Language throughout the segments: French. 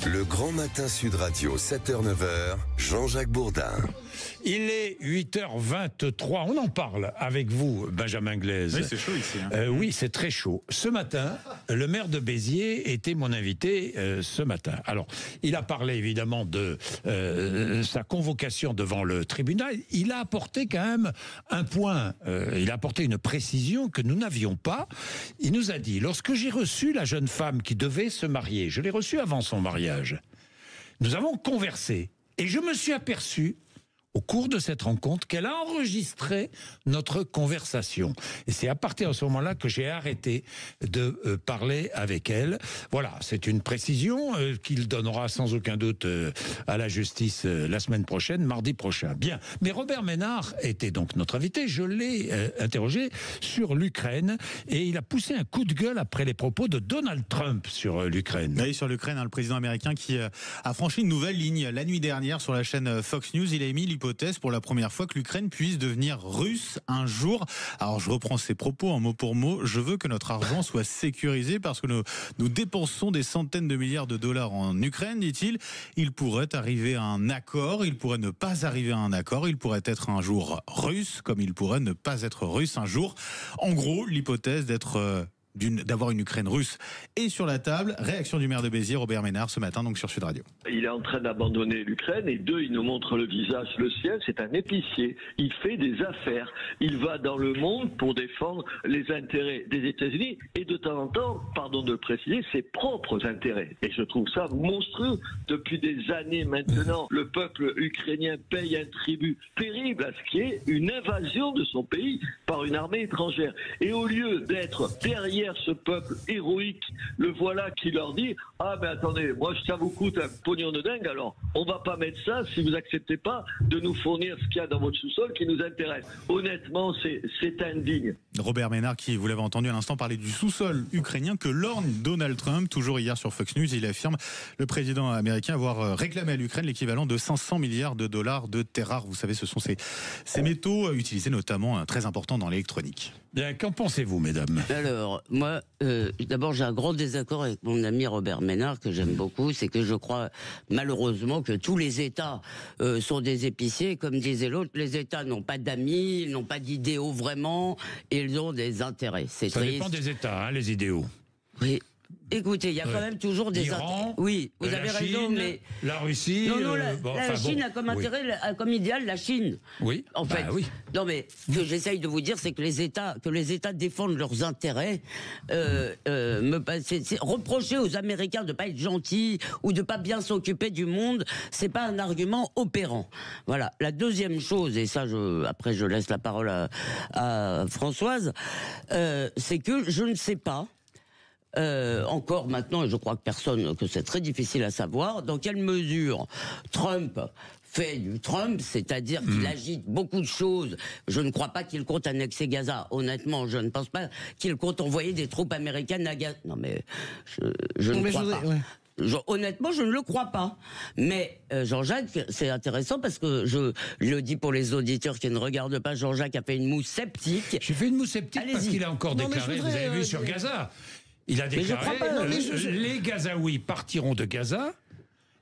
Le Grand Matin Sud Radio, 7h-9h, Jean-Jacques Bourdin. Il est 8h23, on en parle avec vous, Benjamin Glaise. Oui, c'est chaud ici. Oui, c'est très chaud. Ce matin, le maire de Béziers était mon invité ce matin. Alors, il a parlé évidemment de sa convocation devant le tribunal. Il a apporté quand même un point, il a apporté une précision que nous n'avions pas. Il nous a dit, lorsque j'ai reçu la jeune femme qui devait se marier, je l'ai reçue avant son mariage, nous avons conversé et je me suis aperçu au cours de cette rencontre, qu'elle a enregistré notre conversation. Et c'est à partir de ce moment-là que j'ai arrêté de parler avec elle. Voilà, c'est une précision qu'il donnera sans aucun doute à la justice la semaine prochaine, mardi prochain. Bien, mais Robert Ménard était donc notre invité. Je l'ai interrogé sur l'Ukraine et il a poussé un coup de gueule après les propos de Donald Trump sur l'Ukraine. Oui, sur l'Ukraine, le président américain qui a franchi une nouvelle ligne. La nuit dernière, sur la chaîne Fox News, il a émis l'hypothèse pour la première fois que l'Ukraine puisse devenir russe un jour. Alors je reprends ses propos en mot pour mot. Je veux que notre argent soit sécurisé parce que nous dépensons des centaines de milliards de dollars en Ukraine, dit-il. Il pourrait arriver à un accord, il pourrait ne pas arriver à un accord, il pourrait être un jour russe comme il pourrait ne pas être russe un jour. En gros, l'hypothèse d'avoir une Ukraine russe est sur la table. Réaction du maire de Béziers, Robert Ménard, ce matin donc sur Sud Radio. Il est en train d'abandonner l'Ukraine et il nous montre le visage, le sien, c'est un épicier. Il fait des affaires. Il va dans le monde pour défendre les intérêts des États-Unis et de temps en temps, pardon de le préciser, ses propres intérêts. Et je trouve ça monstrueux. Depuis des années maintenant, le peuple ukrainien paye un tribut terrible à ce qui est une invasion de son pays par une armée étrangère. Et au lieu d'être derrière ce peuple héroïque, le voilà qui leur dit « Ah ben attendez, moi ça vous coûte un pognon de dingue, alors on va pas mettre ça si vous acceptez pas de nous fournir ce qu'il y a dans votre sous-sol qui nous intéresse. » Honnêtement, c'est indigne. Robert Ménard, qui, vous l'avez entendu à l'instant, parlait du sous-sol ukrainien que lorgne Donald Trump. Toujours hier sur Fox News, il affirme, le président américain, avoir réclamé à l'Ukraine l'équivalent de 500 milliards de dollars de terres rares. Vous savez, ce sont ces métaux utilisés notamment très importants dans l'électronique. Bien, qu'en pensez-vous, mesdames ? Alors, moi, d'abord, j'ai un grand désaccord avec mon ami Robert Ménard, que j'aime beaucoup. C'est que je crois, malheureusement, que tous les États sont des épiciers. Comme disait l'autre, les États n'ont pas d'amis, ils n'ont pas d'idéaux vraiment, et ils ont des intérêts. C'est Ça triste. dépend des États, hein, les idéaux. Oui. Écoutez, il y a quand même toujours des L'Iran, oui, vous avez raison, Chine, mais la Russie. non, la Chine a comme intérêt, comme idéal, la Chine. Oui. En fait. Oui. Non, mais ce que j'essaye de vous dire, c'est que les États défendent leurs intérêts. Reprocher aux Américains de pas être gentils ou de pas bien s'occuper du monde, c'est pas un argument opérant. Voilà. La deuxième chose, et ça, après je laisse la parole à Françoise, c'est que je ne sais pas. Encore maintenant, et je crois que c'est très difficile à savoir, dans quelle mesure Trump fait du Trump, c'est-à-dire qu'il agite beaucoup de choses. Je ne crois pas qu'il compte annexer Gaza. Honnêtement, je ne pense pas qu'il compte envoyer des troupes américaines à Gaza. Non mais, je ne crois pas. Ouais. Honnêtement, je ne le crois pas. Mais Jean-Jacques, c'est intéressant parce que je le dis pour les auditeurs qui ne regardent pas, Jean-Jacques a fait une moue sceptique. J'ai fait une moue sceptique parce qu'il a encore déclaré, vous avez vu sur Gaza, il a déclaré les Gazaouis partiront de Gaza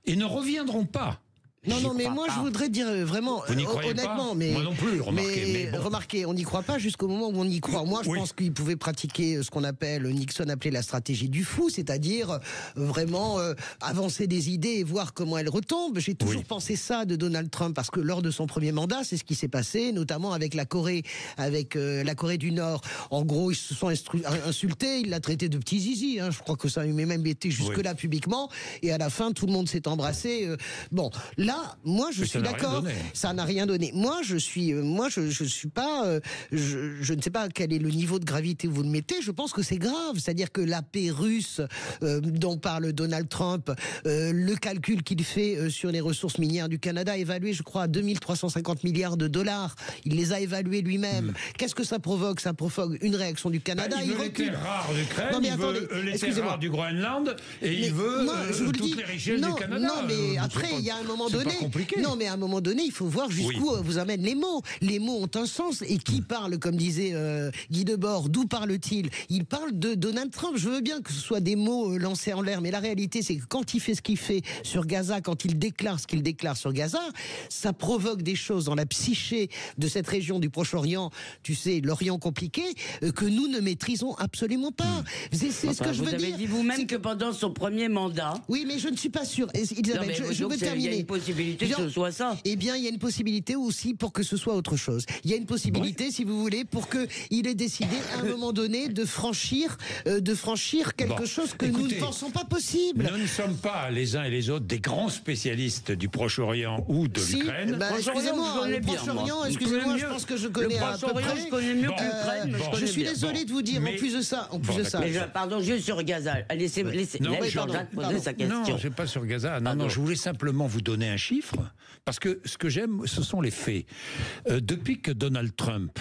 et ne reviendront pas. Non, mais moi je voudrais dire vraiment, honnêtement, pas mais moi non plus, remarquez, on n'y croit pas jusqu'au moment où on y croit. Moi, je pense qu'il pouvait pratiquer ce qu'on appelle, Nixon appelait la stratégie du fou, c'est-à-dire vraiment avancer des idées et voir comment elles retombent. J'ai toujours pensé ça de Donald Trump parce que lors de son premier mandat, c'est ce qui s'est passé, notamment avec la Corée, la Corée du Nord. En gros, ils se sont insultés, il l'a traité de petit zizi. Je crois que ça a même été jusque-là publiquement. Et à la fin, tout le monde s'est embrassé. Bon, là. Moi, je suis d'accord. Ça n'a rien donné. Moi, je suis pas. Je ne sais pas quel est le niveau de gravité où vous le mettez. Je pense que c'est grave. C'est-à-dire que la paix russe dont parle Donald Trump, le calcul qu'il fait sur les ressources minières du Canada, évalué, je crois, à 2350 milliards de dollars. Il les a évalués lui-même. Qu'est-ce que ça provoque ? Ça provoque une réaction du Canada. Il veut les terres rares d'Ukraine, il veut les terres rares du Groenland, et il veut toutes les richesses Seychelles du Canada. Non, mais après, il y a un moment donné. C'est pas compliqué. Non, mais à un moment donné, il faut voir jusqu'où vous amènent les mots. Les mots ont un sens. Et qui parle, comme disait Guy Debord, d'où parle-t-il? Il parle de Donald Trump. Je veux bien que ce soit des mots lancés en l'air, mais la réalité, c'est que quand il fait ce qu'il fait sur Gaza, quand il déclare ce qu'il déclare sur Gaza, ça provoque des choses dans la psyché de cette région du Proche-Orient, tu sais, l'Orient compliqué, que nous ne maîtrisons absolument pas. C'est ce que je veux dire. Vous avez dit vous-même que pendant son premier mandat. Oui, mais je ne suis pas sûr. Elisabeth, je veux terminer. Il y a une possibilité que ce soit ça. Eh bien, il y a une possibilité aussi pour que ce soit autre chose. Il y a une possibilité, si vous voulez, pour qu'il ait décidé à un moment donné de franchir quelque chose que nous ne pensons pas possible. Nous ne sommes pas les uns et les autres des grands spécialistes du Proche-Orient ou de l'Ukraine. Excusez-moi, le Proche-Orient, excusez-moi, je pense que je connais à peu près. Je connais mieux que l'Ukraine. Je suis désolé de vous dire, en plus de ça. Pardon, juste sur Gaza. Laissez Jean-Jacques poser sa question. Non, je pas sur Gaza. Non, je voulais simplement vous donner un chiffre, parce que ce que j'aime, ce sont les faits. Depuis que Donald Trump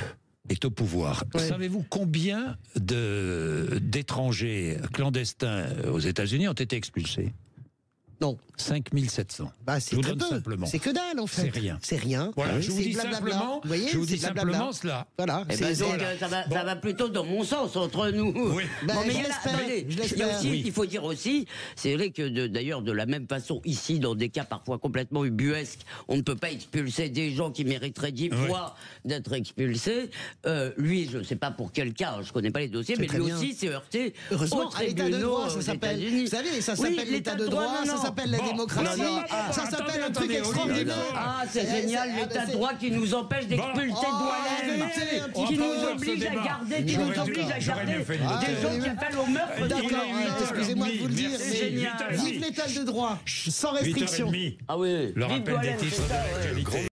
est au pouvoir, savez-vous combien d'étrangers clandestins aux États-Unis ont été expulsés? Non. 5700. C'est très peu. Simplement. C'est que dalle, en fait. C'est rien. C'est rien. Voilà, je vous dis simplement, cela. Voilà. Ça va plutôt dans mon sens entre nous. Oui. Il faut dire aussi, c'est vrai que d'ailleurs, de la même façon, ici, dans des cas parfois complètement ubuesques, on ne peut pas expulser des gens qui mériteraient 10 fois d'être expulsés. Lui, je ne sais pas pour quel cas, je ne connais pas les dossiers, mais lui aussi s'est heurté. Heureusement, à l'état de droit, ça s'appelle. Vous savez, ça s'appelle l'état de droit, ça s'appelle la démocratie, ça s'appelle un truc extraordinaire. Ah, c'est génial, l'état de droit qui nous empêche d'expulser Doualem, qui nous oblige à garder des gens qui appellent au meurtre. D'accord, excusez-moi de vous le dire, c'est génial. Vive l'état de droit, sans restriction. Ah oui, le rappel des titres de l'actualité.